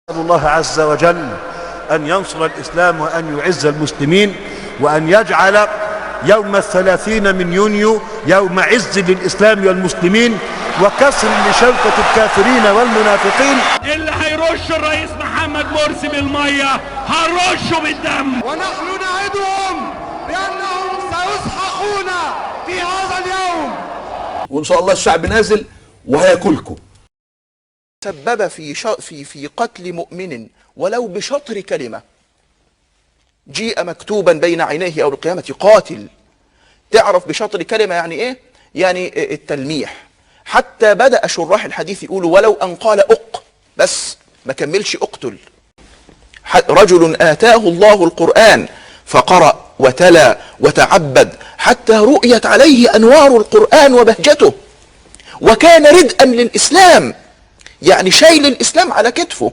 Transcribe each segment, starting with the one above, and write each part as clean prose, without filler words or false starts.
أسأل الله عز وجل أن ينصر الإسلام وأن يعز المسلمين وأن يجعل يوم 30 من يونيو يوم عز للإسلام والمسلمين وكسر لشوكة الكافرين والمنافقين. اللي هيرش الرئيس محمد مرسي بالمية هنرشه بالدم، ونحن نعدهم بأنهم سيسحقون في هذا اليوم، وإن شاء الله الشعب نازل وهياكلكم. سبب في قتل مؤمن ولو بشطر كلمة، جيء مكتوبا بين عينيه يوم القيامة قاتل. تعرف بشطر كلمة يعني ايه؟ يعني التلميح. حتى بدأ شراح الحديث يقولوا ولو أن قال بس ما كملش اقتل. رجل آتاه الله القرآن فقرأ وتلا وتعبد حتى رؤيت عليه أنوار القرآن وبهجته، وكان ردءا للإسلام، يعني شايل الإسلام على كتفه،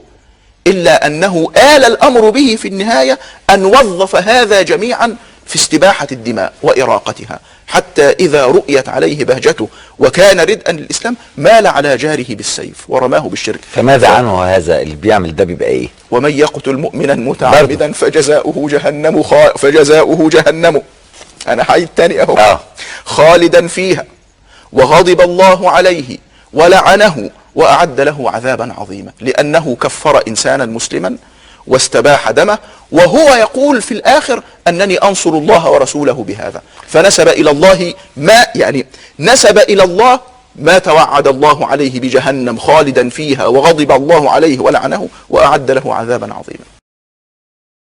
إلا أنه آل الأمر به في النهاية أن وظف هذا جميعا في استباحة الدماء وإراقتها، حتى إذا رؤيت عليه بهجته وكان ردءا للإسلام مال على جاره بالسيف ورماه بالشرك. فماذا عنه هذا اللي بيعمل ده بيبقى إيه؟ ومن يقتل مؤمنا متعمدا فجزاؤه جهنم. أنا حي التاني أهو. خالدا فيها وغضب الله عليه ولعنه وأعد له عذابا عظيما، لأنه كفر إنسانا مسلما واستباح دمه، وهو يقول في الآخر أنني أنصر الله ورسوله بهذا، فنسب إلى الله ما توعد الله عليه بجهنم خالدا فيها وغضب الله عليه ولعنه وأعد له عذابا عظيما.